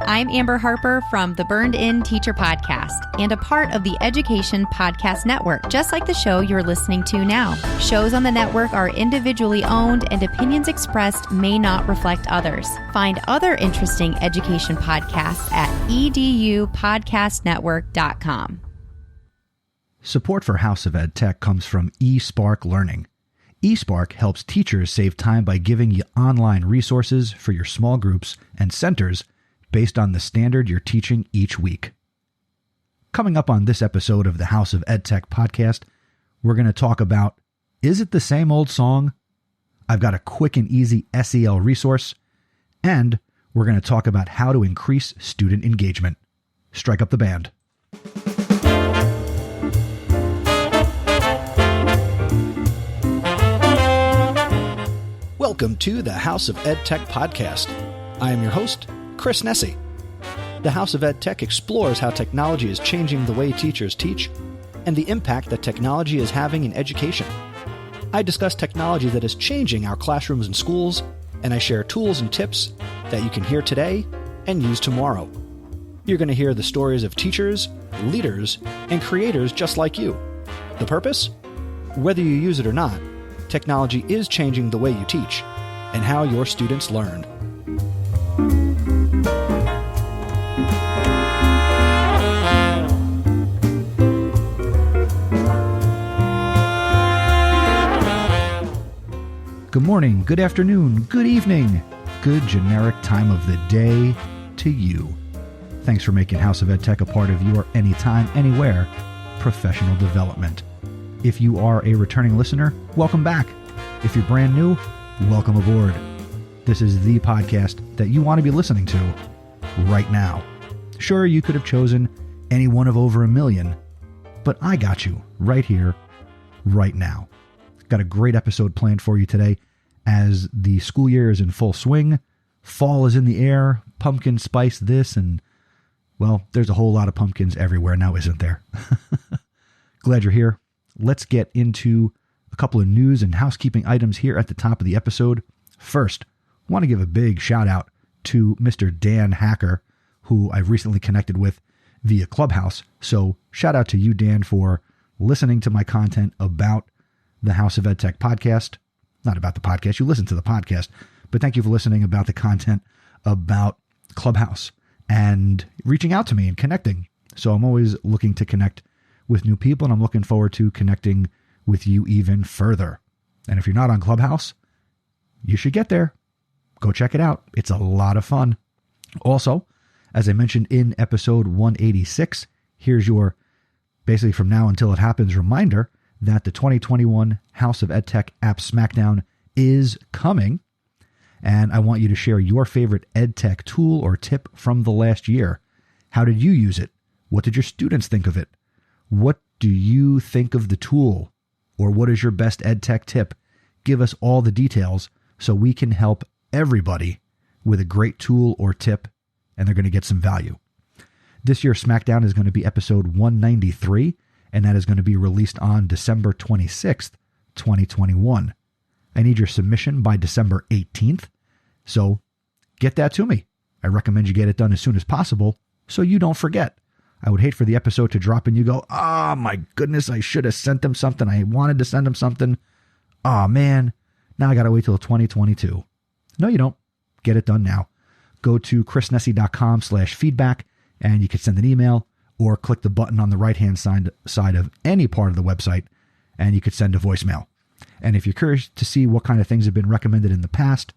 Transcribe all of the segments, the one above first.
I'm Amber Harper from the Burned In Teacher Podcast and a part of the Education Podcast Network, just like the show you're listening to now. Shows on the network are individually owned and opinions expressed may not reflect others. Find other interesting education podcasts at edupodcastnetwork.com. Support for House of Ed Tech comes from eSpark Learning. eSpark helps teachers save time by giving you online resources for your small groups and centers based on the standard you're teaching each week. Coming up on this episode of the House of Ed Tech podcast, we're going to talk about, is it the same old song? I've got a quick and easy SEL resource, and we're going to talk about how to increase student engagement. Strike up the band. Welcome to the House of Ed Tech podcast. I am your host, Chris Nesi. The House of Ed Tech explores how technology is changing the way teachers teach and the impact that technology is having in education. I discuss technology that is changing our classrooms and schools, and I share tools and tips that you can hear today and use tomorrow. You're going to hear the stories of teachers, leaders, and creators just like you. The purpose? Whether you use it or not, technology is changing the way you teach and how your students learn. Good morning, good afternoon, good evening, good generic time of the day to you. Thanks for making House of Ed Tech a part of your anytime, anywhere professional development. If you are a returning listener, welcome back. If you're brand new, welcome aboard. This is the podcast that you want to be listening to right now. Sure, you could have chosen any one of over a million, but I got you right here, right now. Got a great episode planned for you today as the school year is in full swing. Fall is in the air, pumpkin spice this, and, well, there's a whole lot of pumpkins everywhere now, isn't there? Glad you're here. Let's get into a couple of news and housekeeping items here at the top of the episode. First, I want to give a big shout out to Mr. Dan Hacker, who I've recently connected with via Clubhouse. So shout out to you, Dan, for listening to my content about the House of Ed Tech podcast. Not about the podcast, you listen to the podcast, but thank you for listening about the content about Clubhouse and reaching out to me and connecting. So I'm always looking to connect with new people, and I'm looking forward to connecting with you even further. And if you're not on Clubhouse, you should get there. Go check it out. It's a lot of fun. Also, as I mentioned in episode 186, here's your, basically from now until it happens, reminder that the 2021 House of Ed Tech App Smackdown is coming. And I want you to share your favorite Ed Tech tool or tip from the last year. How did you use it? What did your students think of it? What do you think of the tool? Or what is your best Ed Tech tip? Give us all the details so we can help everybody with a great tool or tip, and they're going to get some value. This year's Smackdown is going to be episode 193, and that is going to be released on December 26th, 2021. I need your submission by December 18th, so get that to me. I recommend you get it done as soon as possible so you don't forget. I would hate for the episode to drop and you go, oh my goodness, I should have sent them something. I wanted to send them something. Oh man, now I got to wait till 2022. No, you don't. Get it done now. Go to chrisnessy.com/feedback and you can send an email or click the button on the right-hand side of any part of the website and you could send a voicemail. And if you're curious to see what kind of things have been recommended in the past,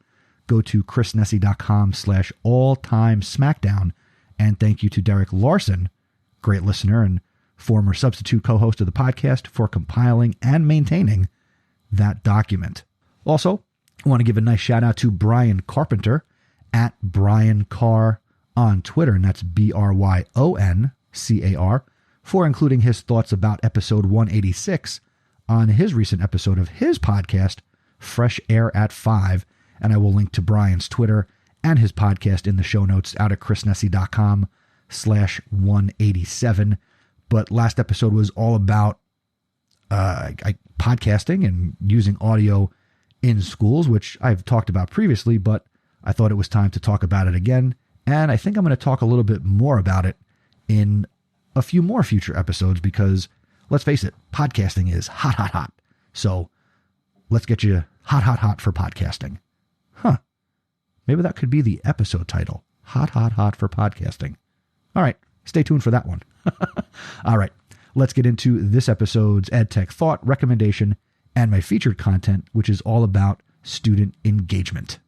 go to chrisnessy.com/all-time smackdown. And thank you to Derek Larson, great listener and former substitute co-host of the podcast, for compiling and maintaining that document. Also, I want to give a nice shout out to Brian Carpenter at Brian Carr on Twitter, and that's BRYONCAR, for including his thoughts about episode 186 on his recent episode of his podcast, Fresh Air at 5. And I will link to Brian's Twitter and his podcast in the show notes out at chrisnessy.com/187. But last episode was all about podcasting and using audio in schools, which I've talked about previously, but I thought it was time to talk about it again And I think I'm going to talk a little bit more about it in a few more future episodes because, let's face it, podcasting is hot, hot, hot. So let's get you hot, hot, hot for podcasting. Huh. Maybe that could be the episode title. Hot, hot, hot for podcasting. All right. Stay tuned for that one. All right. Let's get into this episode's EdTech Thought, recommendation, and my featured content, which is all about student engagement.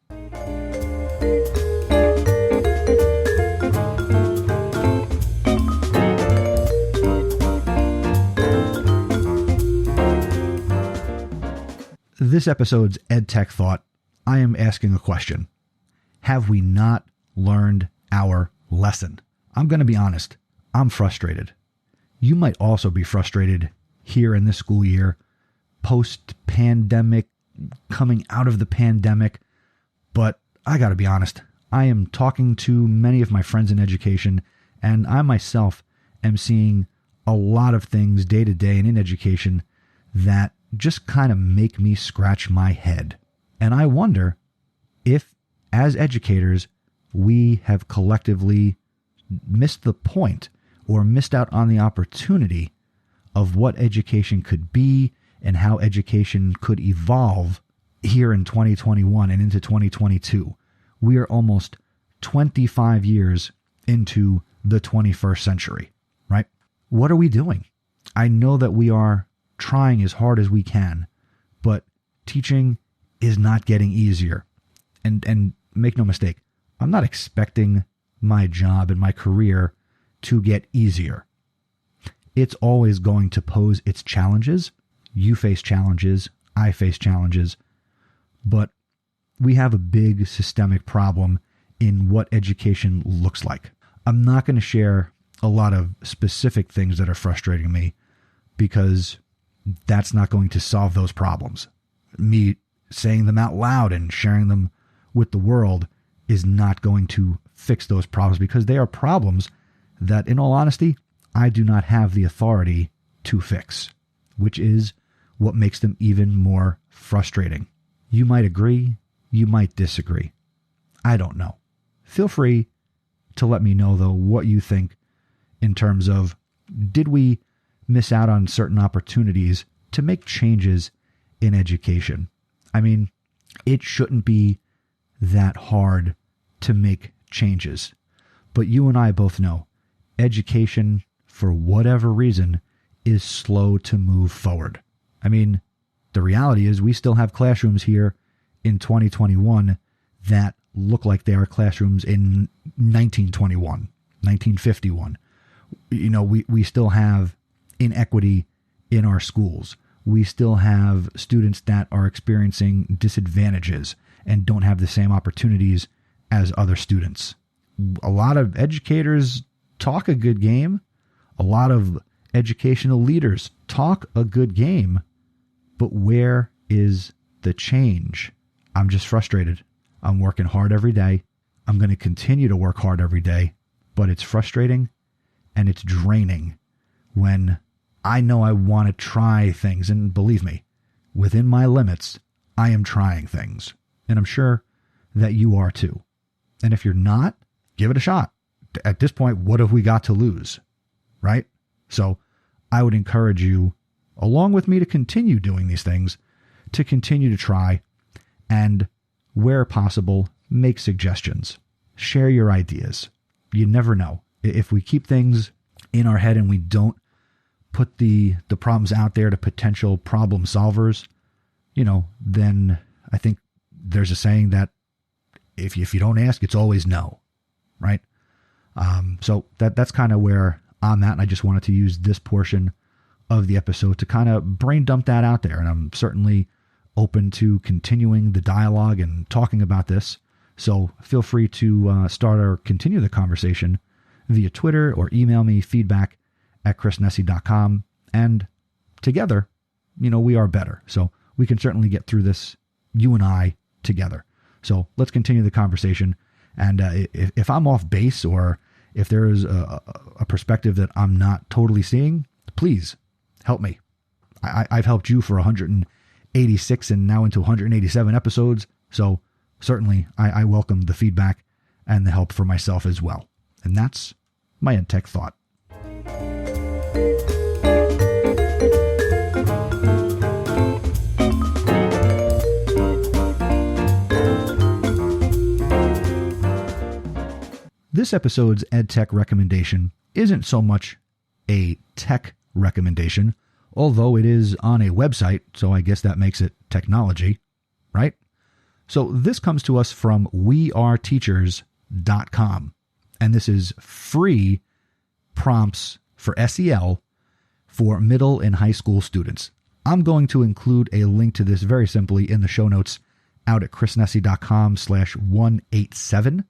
This episode's EdTech Thought, I am asking a question. Have we not learned our lesson? I'm going to be honest. I'm frustrated. You might also be frustrated here in this school year, post-pandemic, coming out of the pandemic. But I got to be honest. I am talking to many of my friends in education, and I myself am seeing a lot of things day to day and in education that just kind of make me scratch my head. And I wonder if, as educators, we have collectively missed the point or missed out on the opportunity of what education could be and how education could evolve here in 2021 and into 2022. We are almost 25 years into the 21st century, right? What are we doing? I know that we are trying as hard as we can, but teaching is not getting easier. And make no mistake, I'm not expecting my job and my career to get easier. It's always going to pose its challenges. You face challenges, I face challenges, but we have a big systemic problem in what education looks like. I'm not going to share a lot of specific things that are frustrating me because that's not going to solve those problems. Me saying them out loud and sharing them with the world is not going to fix those problems because they are problems that, in all honesty, I do not have the authority to fix, which is what makes them even more frustrating. You might agree, you might disagree. I don't know. Feel free to let me know, though, what you think in terms of, did we miss out on certain opportunities to make changes in education? I mean, it shouldn't be that hard to make changes. But you and I both know education, for whatever reason, is slow to move forward. I mean, the reality is we still have classrooms here in 2021 that look like they are classrooms in 1921, 1951. You know, we still have inequity in our schools. We still have students that are experiencing disadvantages and don't have the same opportunities as other students. A lot of educators talk a good game. A lot of educational leaders talk a good game. But where is the change? I'm just frustrated. I'm working hard every day. I'm going to continue to work hard every day. But it's frustrating and it's draining when I know I want to try things. And believe me, within my limits, I am trying things. And I'm sure that you are too. And if you're not, give it a shot. At this point, what have we got to lose? Right? So I would encourage you, along with me, to continue doing these things, to continue to try, and where possible, make suggestions. Share your ideas. You never know. If we keep things in our head and we don't put the problems out there to potential problem solvers, then I think there's a saying that if you don't ask, it's always no, right? So that's kind of where I'm at, and I just wanted to use this portion of the episode to kind of brain dump that out there, and I'm certainly open to continuing the dialogue and talking about this. So feel free to start or continue the conversation via Twitter or email me feedback@chrisnessy.com. And together, we are better. So we can certainly get through this, you and I, together. So let's continue the conversation. And if I'm off base or if there is a perspective that I'm not totally seeing, please help me. I've helped you for 186 and now into 187 episodes. So certainly I welcome the feedback and the help for myself as well. And that's my EdTech thought. This episode's EdTech recommendation isn't so much a tech recommendation, although it is on a website, so I guess that makes it technology, right? So this comes to us from weareteachers.com, and this is free prompts for SEL for middle and high school students. I'm going to include a link to this very simply in the show notes out at chrisnessy.com/187,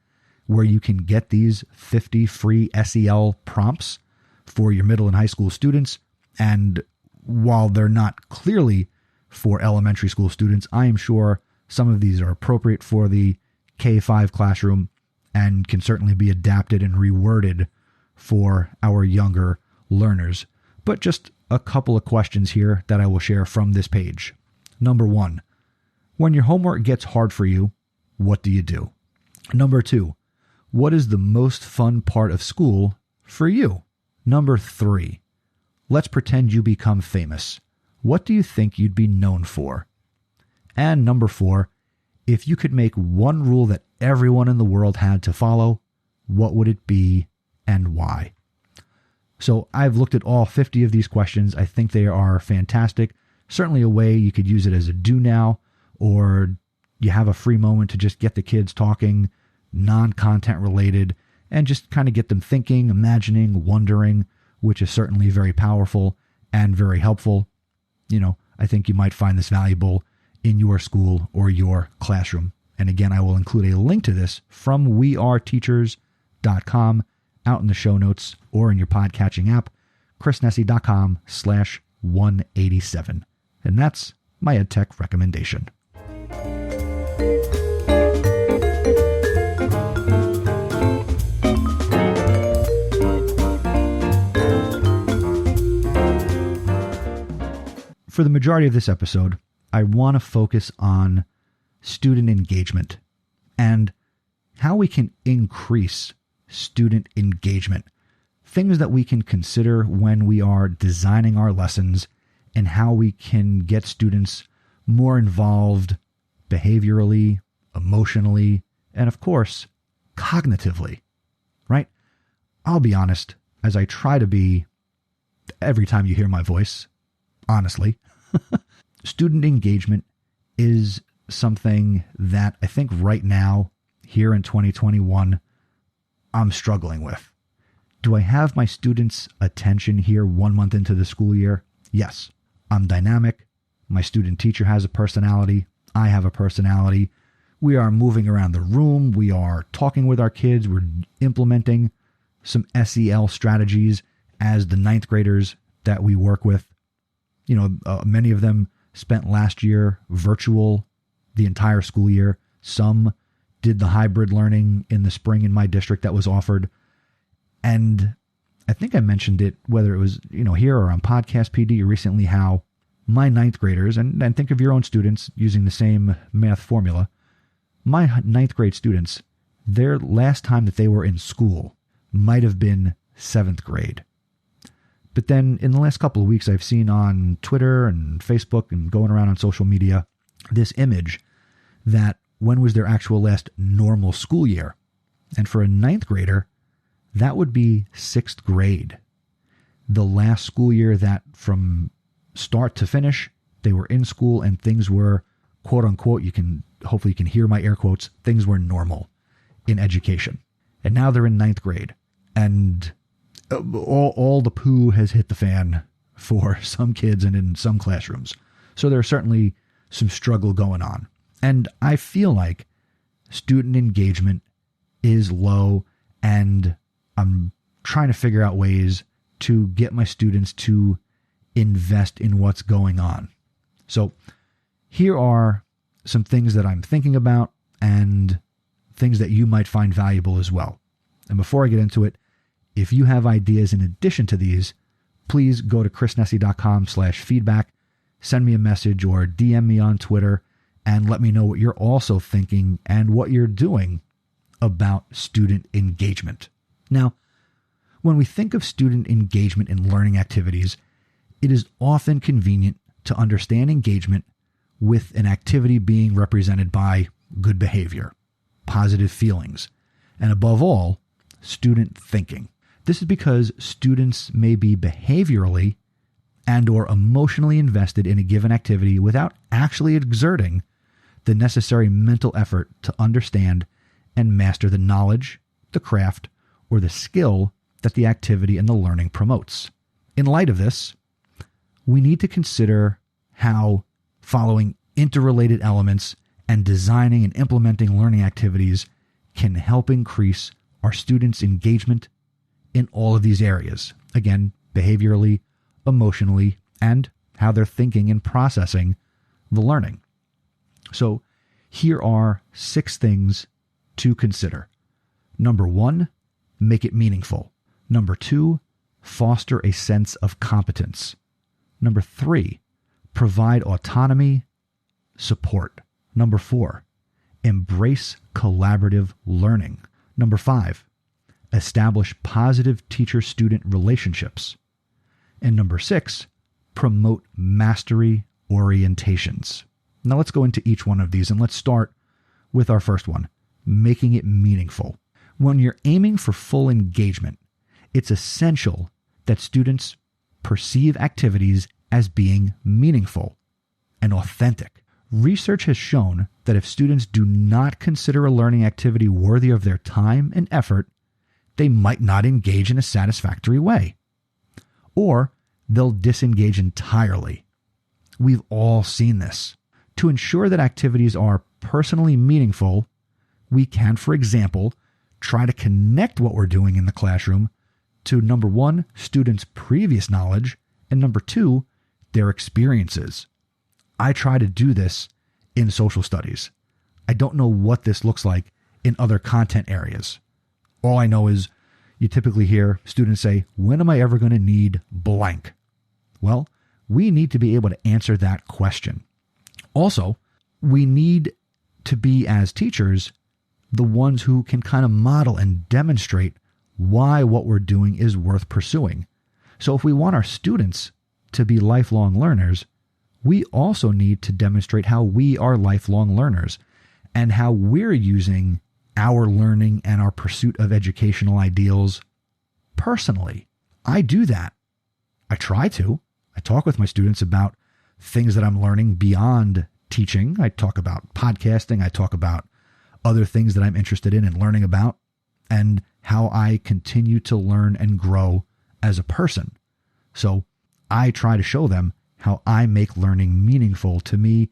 where you can get these 50 free SEL prompts for your middle and high school students. And while they're not clearly for elementary school students, I am sure some of these are appropriate for the K-5 classroom and can certainly be adapted and reworded for our younger learners. But just a couple of questions here that I will share from this page. Number 1, when your homework gets hard for you, what do you do? Number 2, what is the most fun part of school for you? Number 3, let's pretend you become famous. What do you think you'd be known for? And number 4, if you could make one rule that everyone in the world had to follow, what would it be and why? So I've looked at all 50 of these questions. I think they are fantastic. Certainly a way you could use it as a do now, or you have a free moment to just get the kids talking, non-content related, and just kind of get them thinking, imagining, wondering, which is certainly very powerful and very helpful. You know, I think you might find this valuable in your school or your classroom. And again, I will include a link to this from weareteachers.com out in the show notes or in your podcatching app, chrisnessy.com/187. And that's my EdTech recommendation. For the majority of this episode, I want to focus on student engagement and how we can increase student engagement, things that we can consider when we are designing our lessons, and how we can get students more involved behaviorally, emotionally, and of course, cognitively, right? I'll be honest, as I try to be every time you hear my voice, honestly, student engagement is something that I think right now, here in 2021, I'm struggling with. Do I have my students' attention here 1 month into the school year? Yes. I'm dynamic. My student teacher has a personality. I have a personality. We are moving around the room. We are talking with our kids. We're implementing some SEL strategies as the 9th graders that we work with. You know, many of them spent last year virtual the entire school year. Some did the hybrid learning in the spring in my district that was offered. And I think I mentioned it, whether it was, you know, here or on Podcast PD recently, how my 9th graders, and think of your own students using the same math formula, my 9th grade students, their last time that they were in school might have been 7th grade. But then in the last couple of weeks, I've seen on Twitter and Facebook and going around on social media this image that when was their actual last normal school year? And for a 9th grader, that would be 6th grade. The last school year that from start to finish, they were in school and things were, quote unquote, hopefully you can hear my air quotes, things were normal in education. And now they're in 9th grade. And all the poo has hit the fan for some kids and in some classrooms. So there's certainly some struggle going on. And I feel like student engagement is low, and I'm trying to figure out ways to get my students to invest in what's going on. So here are some things that I'm thinking about and things that you might find valuable as well. And before I get into it, if you have ideas in addition to these, please go to chrisnessy.com/feedback, send me a message or DM me on Twitter, and let me know what you're also thinking and what you're doing about student engagement. Now, when we think of student engagement in learning activities, it is often convenient to understand engagement with an activity being represented by good behavior, positive feelings, and above all, student thinking. This is because students may be behaviorally and or emotionally invested in a given activity without actually exerting the necessary mental effort to understand and master the knowledge, the craft, or the skill that the activity and the learning promotes. In light of this, we need to consider how following interrelated elements and designing and implementing learning activities can help increase our students' engagement in all of these areas. Again, behaviorally, emotionally, and how they're thinking and processing the learning. So here are 6 things to consider. Number 1, make it meaningful. Number 2, foster a sense of competence. Number 3, provide autonomy, support. Number 4, embrace collaborative learning. Number 5, establish positive teacher-student relationships. And number 6, promote mastery orientations. Now let's go into each one of these, and let's start with our first one, making it meaningful. When you're aiming for full engagement, it's essential that students perceive activities as being meaningful and authentic. Research has shown that if students do not consider a learning activity worthy of their time and effort, they might not engage in a satisfactory way, or they'll disengage entirely. We've all seen this. To ensure that activities are personally meaningful, we can, for example, try to connect what we're doing in the classroom to, number 1, students' previous knowledge, and number 2, their experiences. I try to do this in social studies. I don't know what this looks like in other content areas. All I know is you typically hear students say, when am I ever going to need blank? Well, we need to be able to answer that question. Also, we need to be, as teachers, the ones who can kind of model and demonstrate why what we're doing is worth pursuing. So if we want our students to be lifelong learners, we also need to demonstrate how we are lifelong learners and how we're using our learning and our pursuit of educational ideals personally. I do that. I try to. I talk with my students about things that I'm learning beyond teaching. I talk about podcasting. I talk about other things that I'm interested in and learning about, and how I continue to learn and grow as a person. So I try to show them how I make learning meaningful to me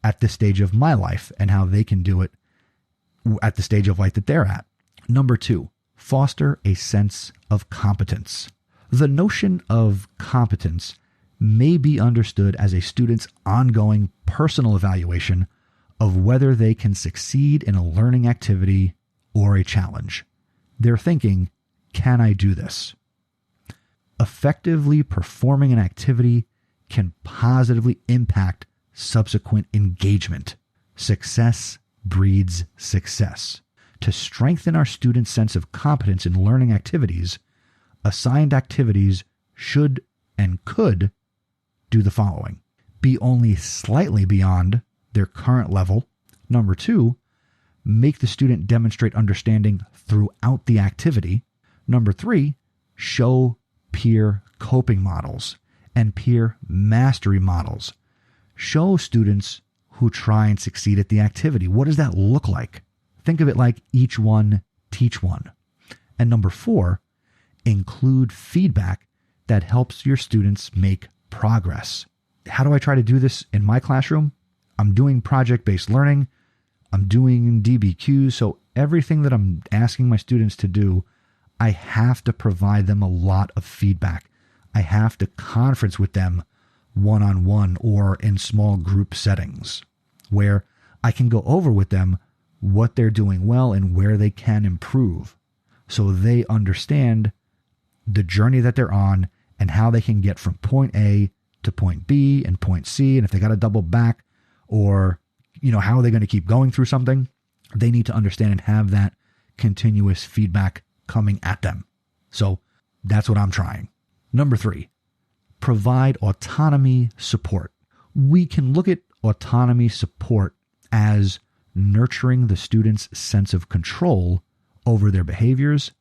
at this stage of my life and how they can do it at the stage of life that they're at. Number 2, foster a sense of competence. The notion of competence may be understood as a student's ongoing personal evaluation of whether they can succeed in a learning activity or a challenge. They're thinking, can I do this? Effectively performing an activity can positively impact subsequent engagement. Success breeds success. To strengthen our students' sense of competence in learning activities, assigned activities should and could do the following: be only slightly beyond their current level. Number 2, make the student demonstrate understanding throughout the activity. Number 3, show peer coping models and peer mastery models. Show students who try and succeed at the activity. What does that look like? Think of it like each one, teach one. And number 4, include feedback that helps your students make progress. How do I try to do this in my classroom? I'm doing project-based learning. I'm doing DBQs. So everything that I'm asking my students to do, I have to provide them a lot of feedback. I have to conference with them one-on-one or in small group settings where I can go over with them what they're doing well and where they can improve, so they understand the journey that they're on and how they can get from point A to point B and point C. And if they got to double back, or, how are they going to keep going through something, they need to understand and have that continuous feedback coming at them. So that's what I'm trying. Number 3, provide autonomy support. We can look at autonomy support as nurturing the student's sense of control over their behaviors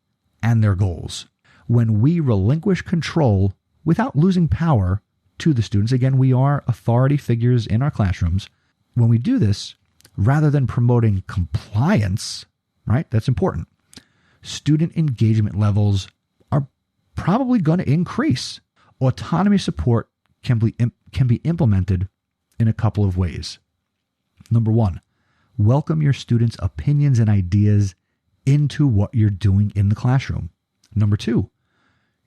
and their goals. When we relinquish control without losing power to the students, again, we are authority figures in our classrooms. When we do this, rather than promoting compliance, right, that's important, student engagement levels are probably going to increase. Autonomy support can be implemented in a couple of ways. Number 1, welcome your students' opinions and ideas into what you're doing in the classroom. Number 2,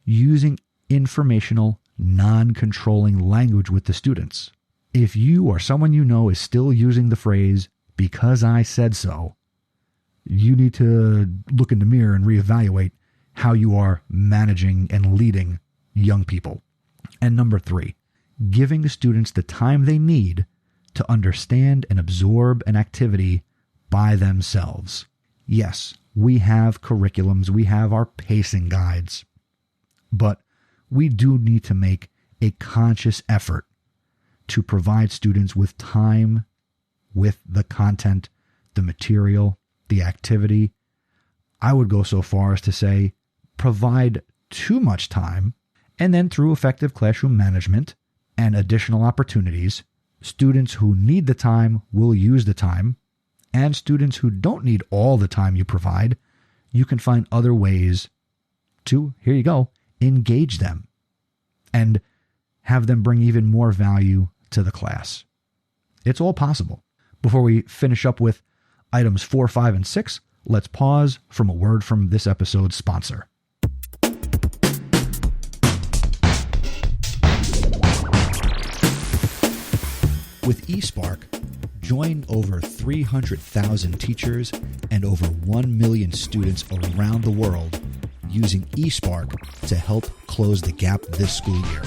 using informational, non-controlling language with the students. If you or someone you know is still using the phrase, "because I said so," you need to look in the mirror and reevaluate how you are managing and leading young people. And number 3, giving the students the time they need to understand and absorb an activity by themselves. Yes, we have curriculums, we have our pacing guides, but we do need to make a conscious effort to provide students with time with the content, the material, the activity. I would go so far as to say provide too much time, and then through effective classroom management and additional opportunities, students who need the time will use the time, and students who don't need all the time you provide, you can find other ways to, here you go, engage them and have them bring even more value to the class. It's all possible. Before we finish up with items 4, 5, and 6, let's pause from a word from this episode's sponsor. With eSpark, join over 300,000 teachers and over 1 million students around the world using eSpark to help close the gap this school year.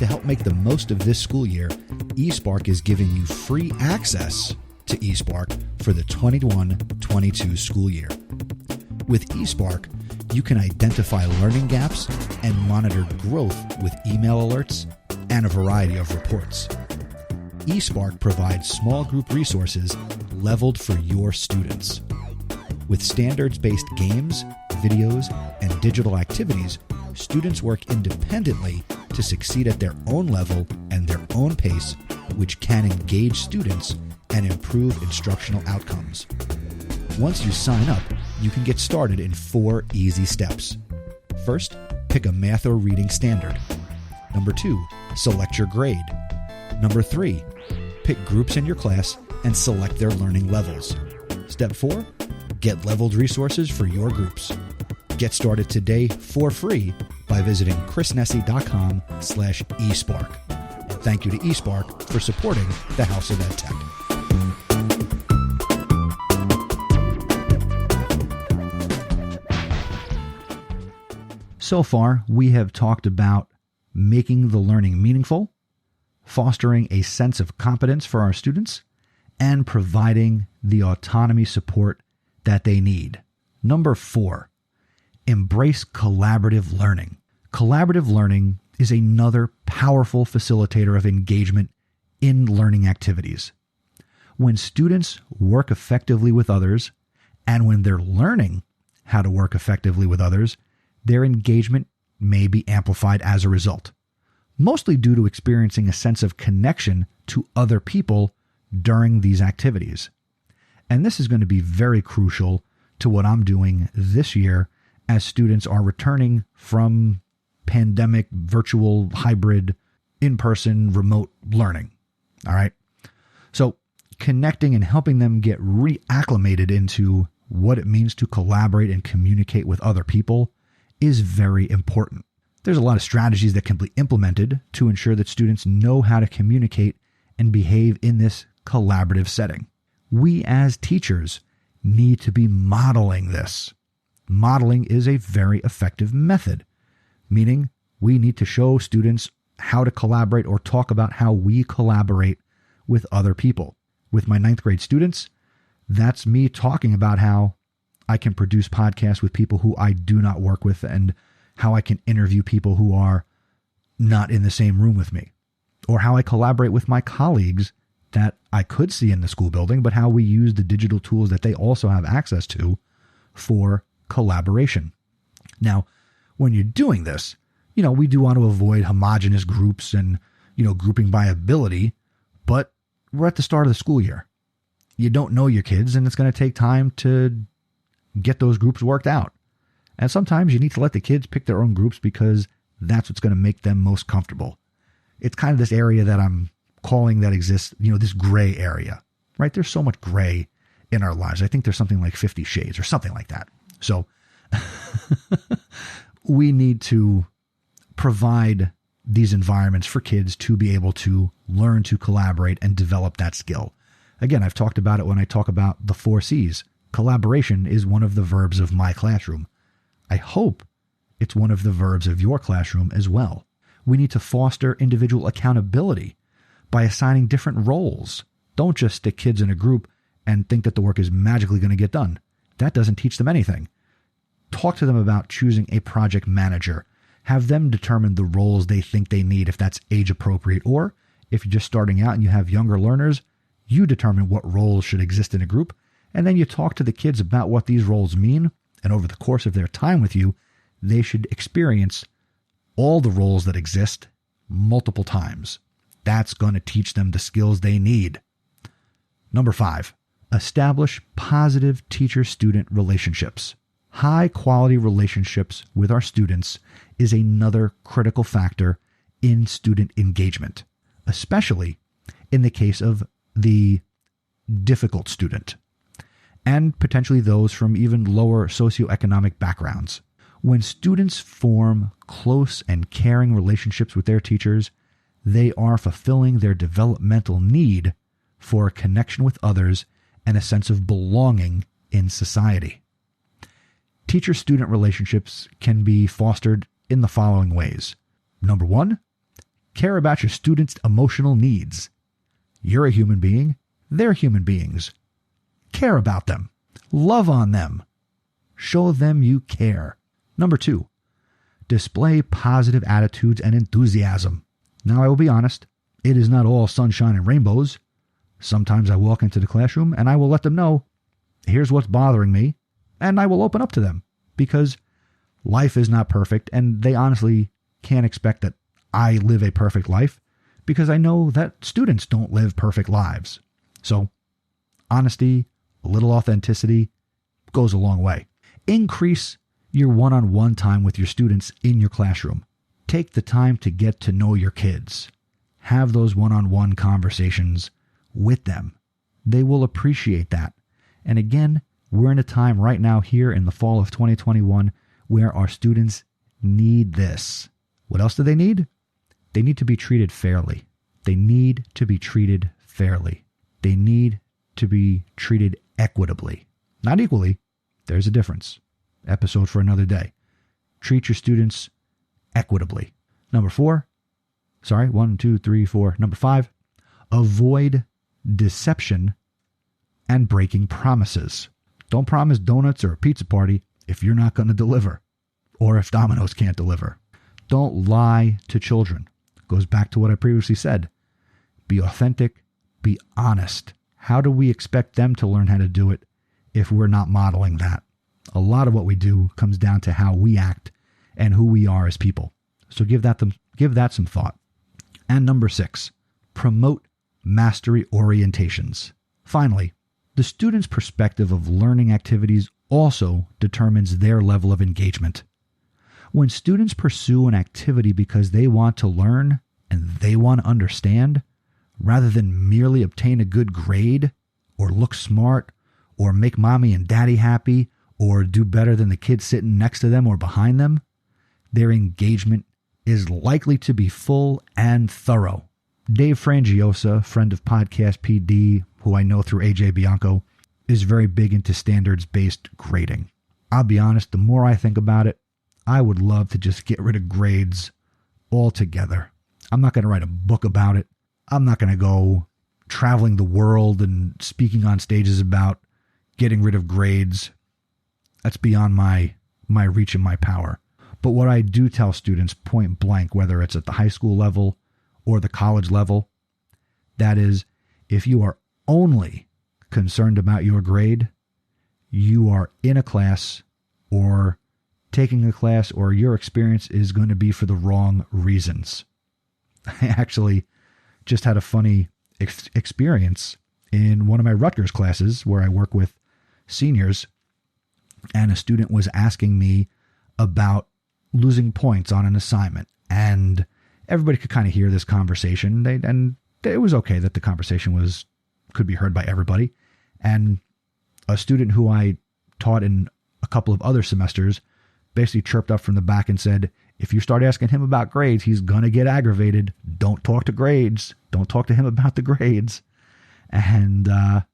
To help make the most of this school year, eSpark is giving you free access to eSpark for the 21-22 school year. With eSpark, you can identify learning gaps and monitor growth with email alerts and a variety of reports. eSpark provides small group resources leveled for your students. With standards-based games, videos, and digital activities, students work independently to succeed at their own level and their own pace, which can engage students and improve instructional outcomes. Once you sign up, you can get started in 4 easy steps. First, pick a math or reading standard. Number 2, select your grade. Number 3, pick groups in your class and select their learning levels. Step 4, get leveled resources for your groups. Get started today for free by visiting chrisnessy.com/eSpark. And thank you to eSpark for supporting the House of Ed Tech. So far, we have talked about making the learning meaningful, fostering a sense of competence for our students, and providing the autonomy support that they need. Number 4, embrace collaborative learning. Collaborative learning is another powerful facilitator of engagement in learning activities. When students work effectively with others, and when they're learning how to work effectively with others, their engagement may be amplified as a result, mostly due to experiencing a sense of connection to other people during these activities. And this is going to be very crucial to what I'm doing this year as students are returning from pandemic, virtual, hybrid, in-person, remote learning. All right. So connecting and helping them get reacclimated into what it means to collaborate and communicate with other people is very important. There's a lot of strategies that can be implemented to ensure that students know how to communicate and behave in this collaborative setting. We as teachers need to be modeling this. Modeling is a very effective method, meaning we need to show students how to collaborate or talk about how we collaborate with other people. With my 9th grade students, that's me talking about how I can produce podcasts with people who I do not work with, and how I can interview people who are not in the same room with me, or how I collaborate with my colleagues that I could see in the school building, but how we use the digital tools that they also have access to for collaboration. Now, when you're doing this, we do want to avoid homogenous groups and, grouping by ability, but we're at the start of the school year. You don't know your kids, and it's going to take time to get those groups worked out. And sometimes you need to let the kids pick their own groups because that's what's going to make them most comfortable. It's kind of this area that I'm calling that exists, this gray area, right? There's so much gray in our lives. I think there's something like 50 shades or something like that. So we need to provide these environments for kids to be able to learn to collaborate and develop that skill. Again, I've talked about it when I talk about the 4 C's. Collaboration is one of the verbs of my classroom. I hope it's one of the verbs of your classroom as well. We need to foster individual accountability by assigning different roles. Don't just stick kids in a group and think that the work is magically going to get done. That doesn't teach them anything. Talk to them about choosing a project manager. Have them determine the roles they think they need if that's age appropriate. Or if you're just starting out and you have younger learners, you determine what roles should exist in a group. And then you talk to the kids about what these roles mean. And over the course of their time with you, they should experience all the roles that exist multiple times. That's going to teach them the skills they need. Number 5, establish positive teacher-student relationships. High-quality relationships with our students is another critical factor in student engagement, especially in the case of the difficult student and potentially those from even lower socioeconomic backgrounds. When students form close and caring relationships with their teachers, they are fulfilling their developmental need for a connection with others and a sense of belonging in society. Teacher-student relationships can be fostered in the following ways. Number 1, care about your students' emotional needs. You're a human being. They're human beings. Care about them. Love on them. Show them you care. Number 2, display positive attitudes and enthusiasm. Now, I will be honest, it is not all sunshine and rainbows. Sometimes I walk into the classroom and I will let them know, here's what's bothering me, and I will open up to them because life is not perfect, and they honestly can't expect that I live a perfect life because I know that students don't live perfect lives. So, honesty, a little authenticity goes a long way. Increase your one-on-one time with your students in your classroom. Take the time to get to know your kids. Have those one-on-one conversations with them. They will appreciate that. And again, we're in a time right now here in the fall of 2021 where our students need this. What else do they need? They need to be treated fairly. They need to be treated fairly. They need to be treated equitably. Not equally. There's a difference. Episode for another day. Treat your students equitably. Number 5, avoid deception and breaking promises. Don't promise donuts or a pizza party if you're not going to deliver, or if Domino's can't deliver. Don't lie to children. Goes back to what I previously said. Be authentic, be honest. How do we expect them to learn how to do it if we're not modeling that? A lot of what we do comes down to how we act and who we are as people. So give that some thought. And number 6, promote mastery orientations. Finally, the student's perspective of learning activities also determines their level of engagement. When students pursue an activity because they want to learn and they want to understand, rather than merely obtain a good grade or look smart or make mommy and daddy happy or do better than the kid sitting next to them or behind them, their engagement is likely to be full and thorough. Dave Frangiosa, friend of Podcast PD, who I know through AJ Bianco, is very big into standards-based grading. I'll be honest, the more I think about it, I would love to just get rid of grades altogether. I'm not going to write a book about it. I'm not going to go traveling the world and speaking on stages about getting rid of grades. That's beyond my reach and my power. But what I do tell students point blank, whether it's at the high school level or the college level, that is, if you are only concerned about your grade, you are in a class or taking a class, or your experience is going to be for the wrong reasons. I actually just had a funny experience in one of my Rutgers classes where I work with seniors, and a student was asking me about losing points on an assignment, and everybody could kind of hear this conversation, and it was okay that the conversation could be heard by everybody. And a student who I taught in a couple of other semesters basically chirped up from the back and said, if you start asking him about grades, he's going to get aggravated. Don't talk to grades. Don't talk to him about the grades. And I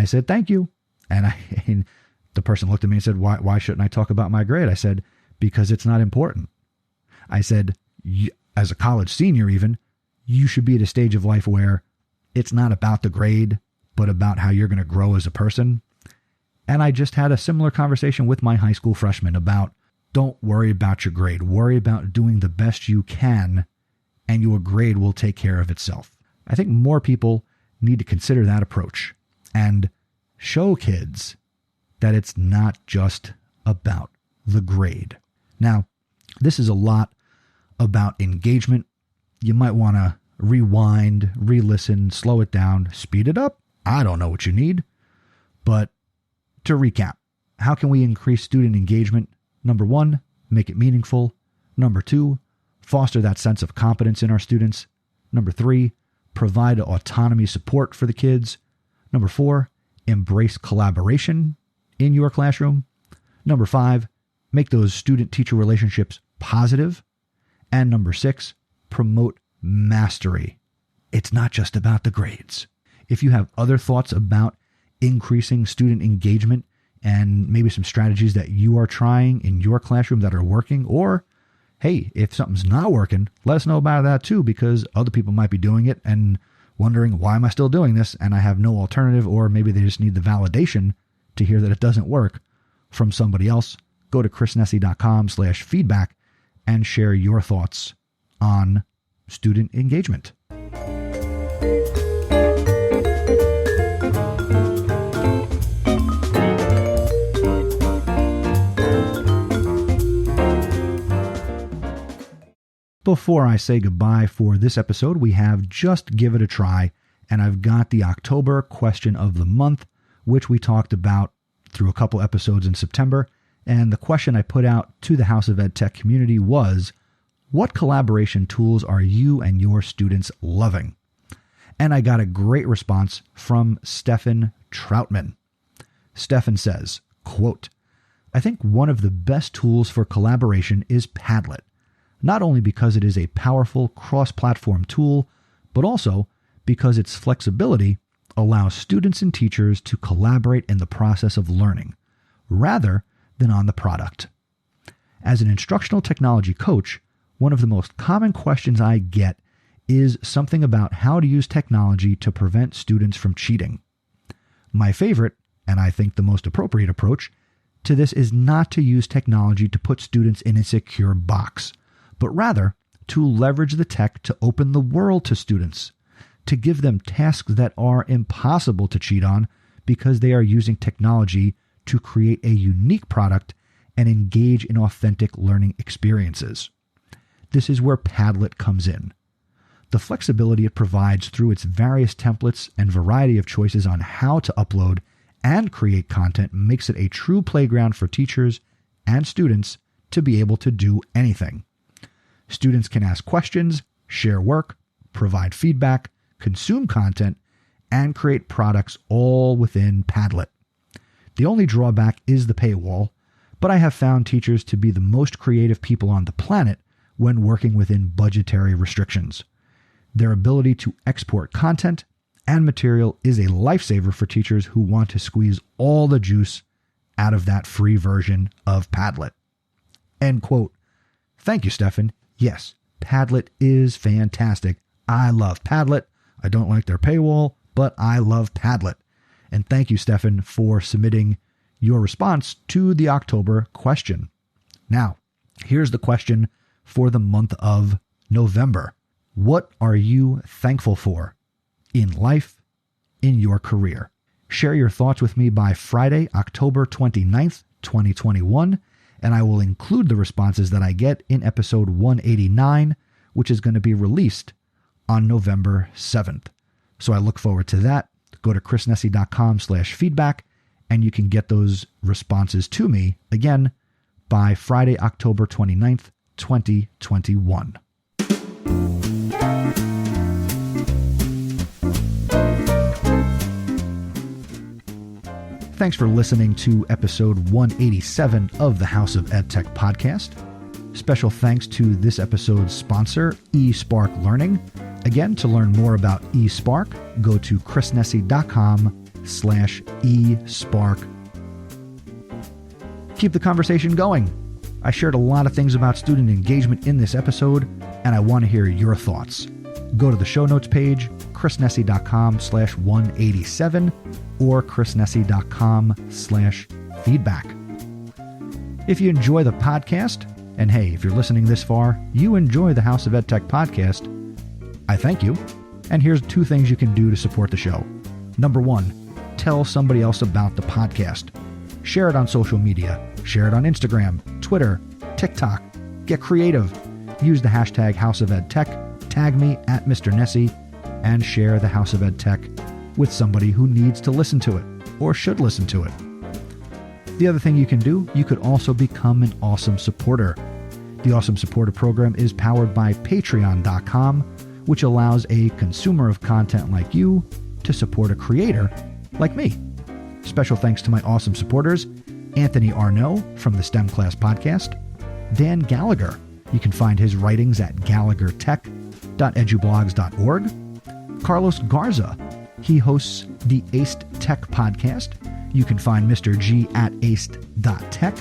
said, thank you. And the person looked at me and said, why shouldn't I talk about my grade? I said, because it's not important. I said, as a college senior even, you should be at a stage of life where it's not about the grade, but about how you're going to grow as a person. And I just had a similar conversation with my high school freshmen about, don't worry about your grade. Worry about doing the best you can, and your grade will take care of itself. I think more people need to consider that approach and show kids that it's not just about the grade. Now, this is a lot about engagement. You might want to rewind, re-listen, slow it down, speed it up. I don't know what you need. But to recap, how can we increase student engagement? Number 1, make it meaningful. Number 2, foster that sense of competence in our students. Number 3, provide autonomy support for the kids. Number 4, embrace collaboration in your classroom. Number 5, make those student-teacher relationships positive. And number 6, promote mastery. It's not just about the grades. If you have other thoughts about increasing student engagement and maybe some strategies that you are trying in your classroom that are working, or hey, if something's not working, let us know about that too, because other people might be doing it and wondering, why am I still doing this? And I have no alternative, or maybe they just need the validation to hear that it doesn't work from somebody else. Go to chrisnessy.com/feedback and share your thoughts on student engagement. Before I say goodbye for this episode, we have Just Give It a Try, and I've got the October question of the month, which we talked about through a couple episodes in September. And the question I put out to the House of Ed Tech community was, what collaboration tools are you and your students loving? And I got a great response from Stefan Troutman. Stefan says, quote, I think one of the best tools for collaboration is Padlet. Not only because it is a powerful cross-platform tool, but also because its flexibility allows students and teachers to collaborate in the process of learning, rather than on the product. As an instructional technology coach, one of the most common questions I get is something about how to use technology to prevent students from cheating. My favorite, and I think the most appropriate approach to this, is not to use technology to put students in a secure box, but rather to leverage the tech to open the world to students, to give them tasks that are impossible to cheat on because they are using technology to create a unique product and engage in authentic learning experiences. This is where Padlet comes in. The flexibility it provides through its various templates and variety of choices on how to upload and create content makes it a true playground for teachers and students to be able to do anything. Students can ask questions, share work, provide feedback, consume content, and create products all within Padlet. The only drawback is the paywall, but I have found teachers to be the most creative people on the planet when working within budgetary restrictions. Their ability to export content and material is a lifesaver for teachers who want to squeeze all the juice out of that free version of Padlet. End quote. Thank you, Stefan. Yes, Padlet is fantastic. I love Padlet. I don't like their paywall, but I love Padlet. And thank you, Stefan, for submitting your response to the October question. Now, here's the question for the month of November. What are you thankful for in life, in your career? Share your thoughts with me by Friday, October 29th, 2021, and I will include the responses that I get in episode 189, which is going to be released on November 7th. So I look forward to that. Go to chrisnessy.com/feedback, and you can get those responses to me, again, by Friday, October 29th, 2021. Thanks for listening to episode 187 of the House of EdTech podcast. Special thanks to this episode's sponsor, eSpark Learning. Again, to learn more about eSpark, go to chrisnessy.com/eSpark. Keep the conversation going. I shared a lot of things about student engagement in this episode, and I want to hear your thoughts. Go to the show notes page, chrisnessy.com/187 or chrisnessy.com/feedback. If you enjoy the podcast, and hey, if you're listening this far, you enjoy the House of EdTech podcast, I thank you. And here's 2 things you can do to support the show. Number 1, tell somebody else about the podcast. Share it on social media. Share it on Instagram, Twitter, TikTok. Get creative. Use the hashtag House of EdTech. Tag me at Mr. Nessy and share the House of EdTech with somebody who needs to listen to it or should listen to it. The other thing you can do, you could also become an awesome supporter. The Awesome Supporter program is powered by Patreon.com, which allows a consumer of content like you to support a creator like me. Special thanks to my awesome supporters, Anthony Arnaud from the STEM Class Podcast, Dan Gallagher. You can find his writings at gallaghertech.edublogs.org. Carlos Garza. He hosts the Aced Tech Podcast. You can find Mr. G at aced.tech.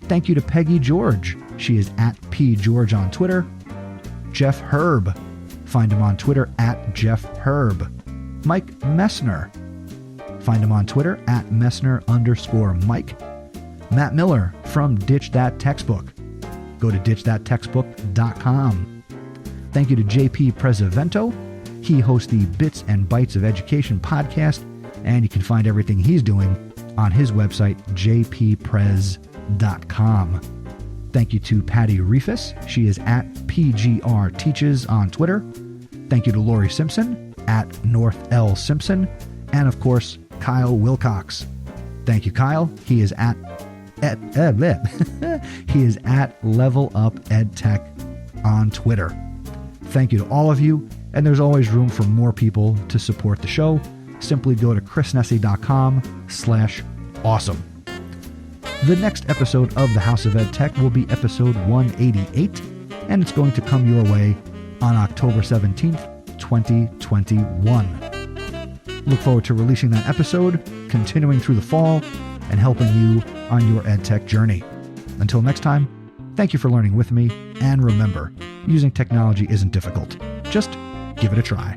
Thank you to Peggy George. She is at pgeorge on Twitter. Jeff Herb. Find him on Twitter at Jeff Herb. Mike Messner. Find him on Twitter at Messner_Mike. Matt Miller from Ditch That Textbook. Go to ditchthattextbook.com. Thank you to JP Prezavento. He hosts the Bits and Bytes of Education podcast, and you can find everything he's doing on his website, jpprez.com. Thank you to Patty Reefus. She is at PGR Teaches on Twitter. Thank you to Lori Simpson at North L Simpson. And of course, Kyle Wilcox. Thank you, Kyle. He is at he is at Level Up EdTech on Twitter. Thank you to all of you, and there's always room for more people to support the show. Simply go to chrisnessy.com/awesome. The next episode of the House of EdTech will be episode 188, and it's going to come your way on October 17th, 2021. Look forward to releasing that episode, continuing through the fall, and helping you on your EdTech journey. Until next time, thank you for learning with me, and remember, using technology isn't difficult. Just give it a try.